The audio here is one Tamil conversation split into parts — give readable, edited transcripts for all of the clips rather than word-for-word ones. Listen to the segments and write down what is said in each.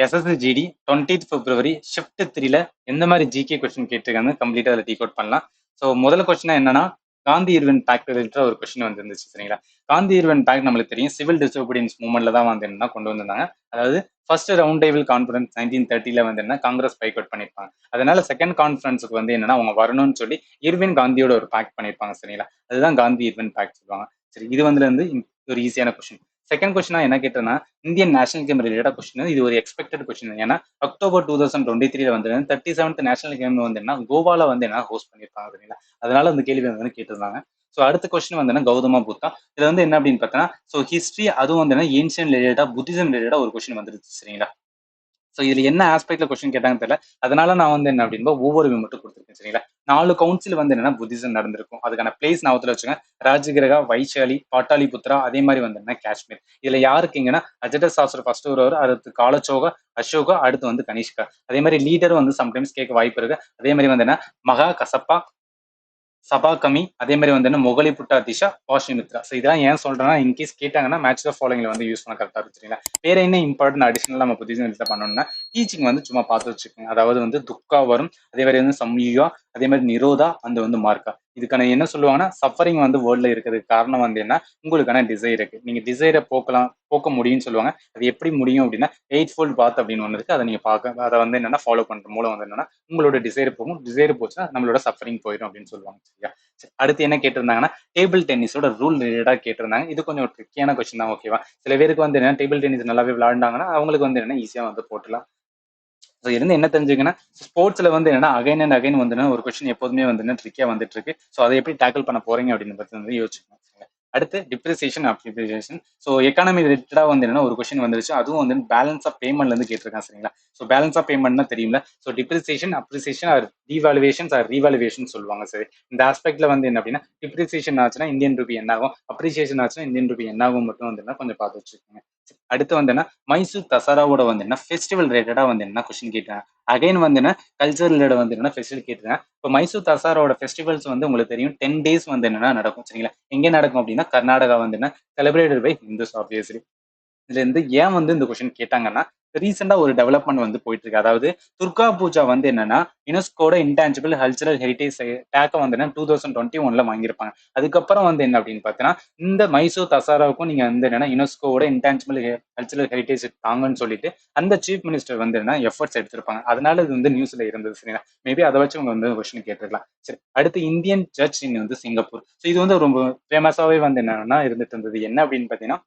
எஸ்எஸ்ஜிடி 20th February ஷிஃப்ட் 3ல எந்த மாதிரி ஜிகே கொஸ்டின் கேட்டிருக்காங்க கம்ப்ளீட்டா அதை டீக் அவுட் பண்ணலாம். ஸோ முதல்ல கொஸ்டின் என்னன்னா காந்தி இர்வின் பேக்ட் ரிலேட்டட் ஒரு கொஸ்டின் வந்துருந்துச்சு சரிங்களா. காந்தி இர்வின் பேக்ட் நம்மளுக்கு தெரியும் சிவில் டிசோபீடியன்ஸ் மூவ்மெண்ட்ல தான் வந்து என்ன கொண்டு வந்திருந்தாங்க. அதாவது ஃபர்ஸ்ட் ரவுண்ட் டேபிள் கான்ஃபரன்ஸ் 1930ல வந்து என்ன காங்கிரஸ் பைக் அவுட் பண்ணிருப்பாங்க. அதனால செகண்ட் கான்ஃபரன்ஸுக்கு வந்து என்னன்னா அவங்க வரணும்னு சொல்லி இர்வின் காந்தியோட ஒரு பேக்ட் பண்ணிருப்பாங்க சரிங்களா. அதுதான் காந்தி இர்வின் பேக்ட் சொல்லுவாங்க. சரி இது வந்து ஒரு ஈஸியான கொஸ்டின். செகண்ட் கொஸ்டினா என்ன கேட்டேன்னா Indian national game related question. இது ஒரு எக்ஸ்பெக்டட் கொஸ்டின். ஏன்னா October 2023 வந்து 37th நேஷனல் கேம் வந்து என்ன கோவால வந்து என்ன ஹோஸ்ட் பண்ணிருப்பாங்க சரிங்களா. அதனால அந்த கேள்வி வந்து கேட்டிருந்தாங்க. ஸோ அடுத்த கொஸ்டின் வந்து என்ன கௌதம புத்தா. இதுல வந்து என்ன அப்படின்னு பார்த்தோன்னா ஸோ ஹிஸ்ட்ரி அதுவும் வந்து என்ன ஏன்ஷியன் ரிலேட்டடா புத்திசம் ரிலேட்டடா ஒரு கொஸ்டின் வந்துருச்சு சரிங்களா. ஸோ இதுல என்ன ஆஸ்பெக்ட்ல கொஸ்டின் கேட்டாங்கன்னு தெரியல. அதனால நான் வந்து என்ன அப்படின்னா ஒவ்வொரு மட்டும் கொடுத்துருக்கேன் சரிங்களா. 4 கவுன்சில் வந்து என்னன்னா புத்திசம் நடந்திருக்கும். அதுக்கான பிளேஸ் ஞாபகத்துல வச்சுங்க. ராஜகிரகா, வைஷாலி, பாட்டாளிபுத்ரா, அதே மாதிரி வந்து என்ன காஷ்மீர். இதுல யாருக்குங்கன்னா அஜட சாஸ்திர ஃபர்ஸ்ட் வருவார், அடுத்து காலச்சோகா, அசோகா, அடுத்து வந்து கனிஷ்கா. அதே மாதிரி லீடரும் வந்து சம்டைம்ஸ் கேட்க வாய்ப்பு இருக்கு. அதே மாதிரி வந்து என்ன மகா கசப்பா, சபா கமி, அதே மாதிரி வந்து என்ன மொகலி புட்டா திஷா, வாஷிமித்ரா. ஸோ இதெல்லாம் ஏன் சொல்றேன்னா இன்கேஸ் கேட்டாங்கன்னா மேட்ச் ஆஃப் ஃபாலோயிங்ல வந்து யூஸ் பண்ண கரெக்டாக வச்சுருங்களா. வேற என்ன இம்பார்ட்டன்ட் அடிஷனல் நம்ம புத்திசம் பண்ணணும்னா டீச்சிங் வந்து சும்மா பார்த்து வச்சுக்கோங்க. அதாவது வந்து துக்கா வரும், அதே மாதிரி வந்து சம்யுகா, அதே மாதிரி நிரோதா, அந்த வந்து மார்க்கா. இதுக்கான என்ன சொல்லுவாங்கன்னா சஃபரிங் வந்து வேர்ல்ட்ல இருக்கிறதுக்கு காரணம் வந்து என்ன உங்களுக்கான டிசைர் இருக்கு. நீங்க டிசைரை போக்க முடியும்னு சொல்லுவாங்க. அது எப்படி முடியும் அப்படின்னா எயிட் ஃபோல்ட் பாத் அப்படின்னு ஒன்று இருக்கு. அதை நீங்க பார்க்க அதை வந்து என்னன்னா ஃபாலோ பண்ற மூலம் வந்து என்னன்னா உங்களோட டிசைர் போகும். டிசைர் போச்சுன்னா நம்மளோட சஃபரிங் போயிடும் அப்படின்னு சொல்லுவாங்க சரியா. அடுத்து என்ன கேட்டிருந்தாங்கன்னா டேபிள் டென்னிஸோட ரூல் ரிலேட்டடா கேட்டிருந்தாங்க. இது கொஞ்சம் ட்ரிக்கியான கொஸ்டின் தான் ஓகேவா. சில பேருக்கு வந்து என்ன டேபிள் டென்னிஸ் நல்லாவே விளையாண்டாங்கன்னா அவங்களுக்கு வந்து என்ன ஈஸியா வந்து போட்டுலாம். ஸோ இருந்து என்ன தெரிஞ்சுங்கன்னா ஸ்போர்ட்ஸ்ல வந்து என்னன்னா அகைன் அண்ட் அகைன் வந்து ஒரு கொஸ்டின் எப்போதுமே வந்து ட்ரிக்கியா வந்துட்டு இருக்கு. ஸோ அதை எப்படி டேக்கிள் பண்ண போறீங்க அப்படின்னு பத்தி வந்து யோசிச்சுக்கோங்க. அடுத்து டிப்ரிசியேஷன் அப்ரிசியேஷன். ஸோ எக்கானமி ரிலேட்டடா வந்து என்ன ஒரு கொஸ்டின் வந்துருச்சு. அதுவும் வந்து பேலன்ஸ் ஆஃப் பேமெண்ட்ல இருந்து கேட்டிருக்காங்க சரிங்களா. ஸோ பேலன்ஸ் ஆஃப் பேமெண்ட்னா தெரியும்ல. So depreciation appreciation or devaluation or revaluation சொல்லுவாங்க சரி. இந்த ஆஸ்பெக்ட்ல வந்து என்ன அப்படின்னா டிப்ரிசியேஷன் ஆச்சுன்னா இந்தியன் ரூபி என்ன ஆகும், அப்ரிசியேஷன் ஆச்சுன்னா இந்தியன் ரூபி என்ன ஆகும் மட்டும் வந்து கொஞ்சம் பார்த்து வச்சுக்கோங்க. அடுத்து வந்து என்ன மைசூர் தசராவோட வந்து என்ன ஃபெஸ்டிவல் ரிலேட்டடா வந்து என்ன கொஸ்டின் கேட்டாங்க. அகைன் வந்து என்ன கல்ச்சர் ரிலேட்டட் வந்து என்ன ஃபெஸ்டிவல் கேட்டுருங்க. இப்போ மைசூர் தசாரோட ஃபெஸ்டிவல்ஸ் வந்து உங்களுக்கு தெரியும் 10 days வந்து என்னன்னா நடக்கும் சரிங்களா. எங்கே நடக்கும் அப்படின்னா கர்நாடகா வந்து என்ன செலிப்ரேட்டட் பை ஹிந்துஸ் ஆப்வியஸ்லி. இதுல இருந்து ஏன் வந்து இந்த கொஸ்டின் கேட்டாங்கன்னா ரீசெண்டா ஒரு டெவலப்மெண்ட் வந்து போயிட்டு இருக்கு. அதாவது துர்கா பூஜா வந்து என்னன்னா யுனெஸ்கோட இன்டான்ஜிபிள் கல்ச்சரல் ஹெரிட்டேஜ் டேக்கை வந்து என்ன 2021ல வாங்கியிருப்பாங்க. அதுக்கப்புறம் வந்து என்ன அப்படின்னு பார்த்தீங்கன்னா இந்த மைசூர் தசாராவுக்கும் நீங்க வந்து என்னன்னா யுனெஸ்கோட இன்டான்ஜிபிள் கல்ச்சரல் ஹெரிட்டேஜ் தாங்கன்னு சொல்லிட்டு அந்த சீஃப் மினிஸ்டர் வந்து என்ன எஃபர்ட்ஸ் எடுத்திருப்பாங்க. அதனால இது வந்து நியூஸ்ல இருந்தது சரிங்களா. மேபி அதை வச்சு உங்க வந்து கொஸ்டின் கேட்டிருக்கலாம். சரி அடுத்து இந்தியன் சர்ச் இன் வந்து சிங்கப்பூர். ஸோ இது வந்து ரொம்ப ஃபேமஸாவே வந்து என்னன்னா இருந்துட்டு இருந்தது. என்ன அப்படின்னு பார்த்தீங்கன்னா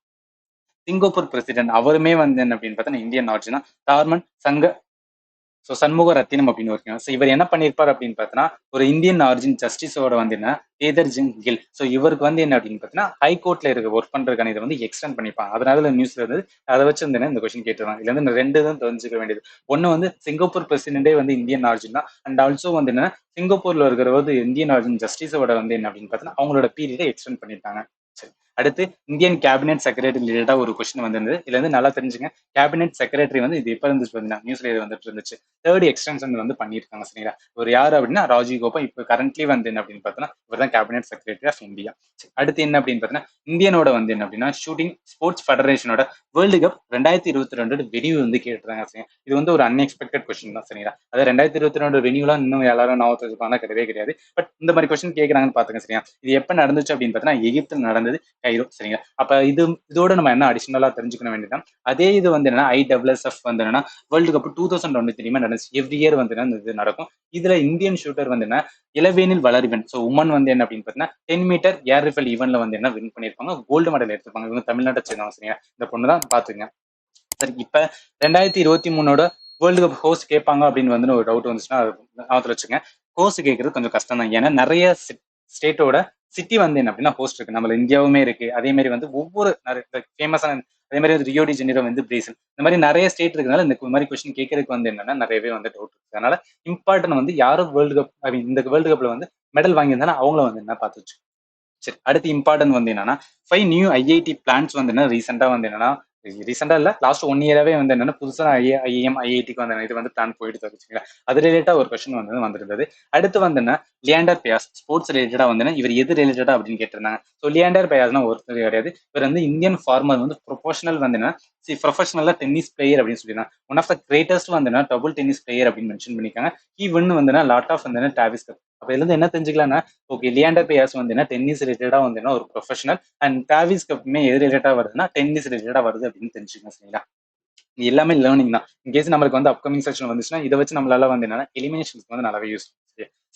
சிங்கப்பூர் பிரசிடென்ட் அவருமே வந்து என்ன அப்படின்னு பார்த்தா இந்தியன் ஆர்ஜினா தார்மன் சங்க சண்முக ரத்தினம் அப்படின்னு இருக்காங்க. ஸோ இவர் என்ன பண்ணியிருப்பார் அப்படின்னு பார்த்தோன்னா ஒரு இந்தியன் ஆர்ஜின் ஜஸ்டிஸோட வந்து என்ன தேதர் ஜிங் கில். ஸோ இவருக்கு வந்து என்ன அப்படின்னு பார்த்தீங்கன்னா ஹைகோர்ட்ல இருக்க ஒர்க் பண்றதுக்கான இதை வந்து எக்ஸ்டெண்ட் பண்ணிப்பாங்க. அதனால நியூஸ்ல இருந்து அதை வச்சு வந்து இந்த கொஸ்டின் கேட்டுருவாங்க. இதுல இருந்து ரெண்டு தான் தெரிஞ்சுக்க வேண்டியது. ஒன்னு வந்து சிங்கப்பூர் பிரசிடென்டே வந்து இந்தியன் ஆர்ஜின் தான். அண்ட் ஆல்சோ வந்து என்ன சிங்கப்பூர்ல இருக்கிற வந்து இந்தியன் ஆர்ஜின் ஜஸ்டிஸோட வந்து என்ன அப்படின்னு பார்த்தீங்கன்னா அவங்களோட பீரியடை எக்ஸ்டெண்ட் பண்ணிட்டாங்க. சரி அடுத்து இந்தியன் கேபினெட் செக்ரட்டரி ரிலேட்டடா ஒரு கொஸ்டின் வந்திருந்தது. இதுல இருந்து நல்லா தெரிஞ்சுங்க கேபினெட் செக்ரட்டரி வந்து இது எப்ப இருந்துச்சு பார்த்தீங்கன்னா நியூஸ்ல இது வந்துட்டு இருந்துச்சு. தேர்ட் எக்ஸ்டென்ஷன் வந்து பண்ணியிருக்காங்க சரிங்களா. ஒரு யார் அப்படின்னா ராஜீவ் கோபா. இப்போ கரண்ட்லி வந்து என்ன அப்படின்னு பார்த்தோன்னா இவர் தான் கேபினெட் செக்ரட்டரி ஆஃப் இந்தியா. அடுத்து என்ன அப்படின்னு பார்த்தீங்கன்னா இந்தியனோட வந்து என்ன அப்படின்னா ஷூட்டிங் ஸ்போர்ட்ஸ் ஃபெடரேஷனோட வேர்ல்டு கப் 2022 வெனியூ வந்து கேட்டுருக்காங்க சரிங்க. இது வந்து ஒரு அன்எக்ஸ்பெக்டட் கொஸ்டின் தான் சரிங்களா. அதாவது 2022 வெனியூலாம் இன்னும் எல்லாரும் ஞாபகத்துக்கு இருப்பாங்க கிடையவே கிடையாது. பட் இந்த மாதிரி கொஸ்டின் கேட்கறாங்கன்னு பாத்துங்க சரியா. இது எப்ப நடந்துச்சு அப்படின்னு பார்த்தீங்கன்னா எகிப்தில் நடந்தது கைரோ சரிங்களா. அப்ப இதோட நம்ம என்ன அடிஷனலா தெரிஞ்சுக்க வேண்டியதான். அதே இது வந்து என்னன்னா IWSF வந்து என்னன்னா வேர்ல்டு கப் 2023 நடந்துச்சு. எவ்ரி இயர் வந்து இது நடக்கும். இதுல இந்தியன் ஷூட்டர் வந்து என்ன இளவேனில் வளரிவன். ஸோ உமன் வந்து என்ன அப்படின்னு பார்த்தீங்கன்னா 10 மீட்டர் ஏர் ரிஃபல் ஈவென்ட்ல வந்து என்ன வின் பண்ணியிருப்பாங்க. கோல்டு மெடல் எடுத்திருப்பாங்க. இவங்க தமிழ்நாட்டை சேர்ந்தவங்க சரிங்களா. இந்த பொண்ணு தான் பாத்துங்க. சரி இப்ப 2023 வேர்ல்டு கப் ஹோஸ்ட் கேட்பாங்க அப்படின்னு வந்து ஒரு டவுட் வந்துச்சுன்னா ஞாபகத்துல வச்சுங்க. ஹோஸ்ட் கேட்கறது கொஞ்சம் கஷ்டம் தான். ஏன்னா நிறைய ஸ்டேட்டோட சிட்டி வந்து என்ன அப்படின்னா ஹோஸ்ட் இருக்கு. நம்ம இந்தியாவுமே இருக்கு. அதே மாதிரி வந்து ஒவ்வொரு ஃபேமஸான அதே மாதிரி ரியோ டி ஜெனிரோ வந்து பிரேசில். இந்த மாதிரி நிறைய ஸ்டேட் இருக்கனால இந்த மாதிரி கொஸ்டின் கேட்கறதுக்கு வந்து என்னன்னா நிறையவே வந்து டவுட் இருக்கு. அதனால இம்பார்ட்டன் வந்து யாரும் வேர்ல்டு கப் இந்த வேர்ல்டு கப்ல வந்து மெடல் வாங்கியிருந்தாலும் அவங்கள வந்து என்ன பார்த்து வச்சு. சரி அடுத்து இம்பார்ட்டன்ட் வந்து என்னன்னா 5 நியூ IIT பிளான்ஸ் வந்து என்ன ரீசெண்டா வந்து என்னன்னா ரீசெண்டா இல்ல, லாஸ்ட் 1 இயராவே வந்து என்னன்னா புதுசா ஐஏஎம் ஐஐடிக்கு வந்து இது வந்து பிளான் போயிட்டு வச்சுங்களா. அது ரிலேட்டா ஒரு கொஸ்டின் வந்து வந்திருந்தது. அடுத்து வந்து என்ன, லியாண்டர் பெயாஸ் ஸ்போர்ட்ஸ் ரிலேட்டடா வந்து இவர் எது ரிலேட்டடா அப்படின்னு கேட்டிருந்தாங்க. ஸோ லியாண்டர் பெயாஸ்னா ஒருத்தர் கிடையாது, இவர் வந்து இந்தியன் ஃபார்மர் வந்து ப்ரொஃபஷனல் வந்து என்ன ப்ரொஃபஷனலா டென்னிஸ் பிளேயர் அப்படின்னு சொல்லியிருந்தாங்க. ஒன் ஆஃப் த கிரேட்டஸ்ட் வந்து டபுள் டென்னிஸ் பிளேயர் அப்படின்னு மென்ஷன் பண்ணிருக்காங்க. ஹி வின் வந்து லாட் ஆஃப் வந்து டாவிஸ் கப். அப்ப இதுல இருந்து என்ன தெரிஞ்சுக்கலாம்னா, ஓகே லியாண்டர் பெயாஸ் வந்து டென்னிஸ் ரிலேட்டடா வந்து ஒரு ப்ரொஃபஷனல் அண்ட் டிராவிஸ் கப்புமே எது ரிலேட்டடா வருதுன்னா டென்னிஸ் ரிலேட்டடா வருது அப்படின்னு தெரிஞ்சுக்கணும் சரிங்களா. இது எல்லாமே லேர்னிங் தான். இன்கேஸ் நம்மளுக்கு வந்து அப்கமிங் செக்ஷன் வந்துச்சுன்னா இதை வச்சு நம்மளால வந்து என்னன்னா எலிமினேஷன்ஸ்க்கு வந்து நல்லாவே யூஸ்.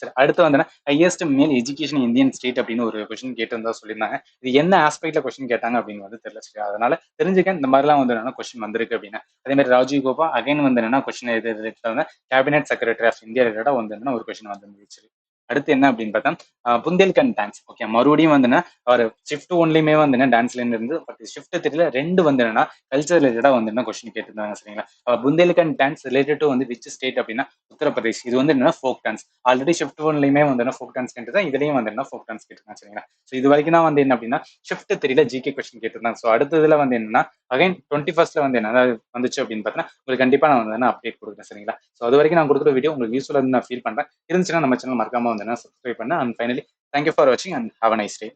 சரி, அடுத்து வந்து ஹையஸ்ட் மேல் எஜுகேஷன் இந்தியன் ஸ்டேட் அப்படின்னு ஒரு கொஸ்டின் கேட்டிருந்தா சொல்லியிருந்தாங்க. இது என்ன ஆஸ்பெக்ட்ல கொஸ்டின் கேட்டாங்க அப்படின்னு வந்து தெரியல. சரி, அதனால தெரிஞ்சுக்க இந்த மாதிரிலாம் வந்து என்னன்னா கொஸ்டின் வந்திருக்கு அப்படின்னு. அதே மாதிரி ராஜீவ் கோபா அகைன் வந்து என்னன்னா கொஸ்டின் எது related cabinet secretary of India ரிலேட்டடா வந்து என்னன்னா ஒரு கொஸ்டின் வந்துருந்துச்சு. அடுத்து என்ன அப்படின்னு பார்த்தா புந்தேல்கண்ட் டான்ஸ். ஓகே, மறுபடியும் வந்து அவர் ஷிஃப்ட் ஒன்லயுமே வந்து டான்ஸ்ல இருந்து பட் ஷிஃப்ட் தெரியல ரெண்டு வந்து என்னன்னா கல்ச்சர் ரிலேட்டடா வந்து கொஸ்டின் கேட்டிருந்தாங்க சரிங்களா. புந்தேல்கண்ட் டான்ஸ் ரிலேட்டட் டு வந்து விச் ஸ்டேட் அப்படின்னா உத்தரப்பிரதேஷ். இது வந்து என்னன்னா ஃபோக் டான்ஸ். ஆல்ரெடி ஷிஃப்ட் ஒன்லயுமே வந்து ஃபோக் டான்ஸ் கேட்டு இதுலயும் வந்து என்ன ஃபோக் டான்ஸ் கேட்டிருக்காங்க சரிங்களா. ஸோ இது வரைக்கும் தான் வந்து என்ன அப்படின்னா ஷிஃப்ட் தெரியல ஜிகே கொஸ்டின் கேட்டிருந்தாங்க. ஸோ அடுத்ததுல வந்து என்னன்னா அகைன் 21st வந்து என்ன வந்துச்சு அப்படின்னு பார்த்தீங்கன்னா உங்களுக்கு கண்டிப்பா நான் வந்து அப்டேட் கொடுக்குறேன் சரிங்களா. ஸோ அது வரைக்கும் நான் கொடுக்குற வீடியோ உங்களுக்கு யூஸ்ஃபுல்லா நான் ஃபீல் பண்றேன். இருந்துச்சுன்னா நம்ம சேனல் மறக்காம வந்து சப்ஸ்கிரைப் பண்ண. அண்ட் ஃபைனலி தேங்க்யூ ஃபார் வாட்சிங் and have a nice day.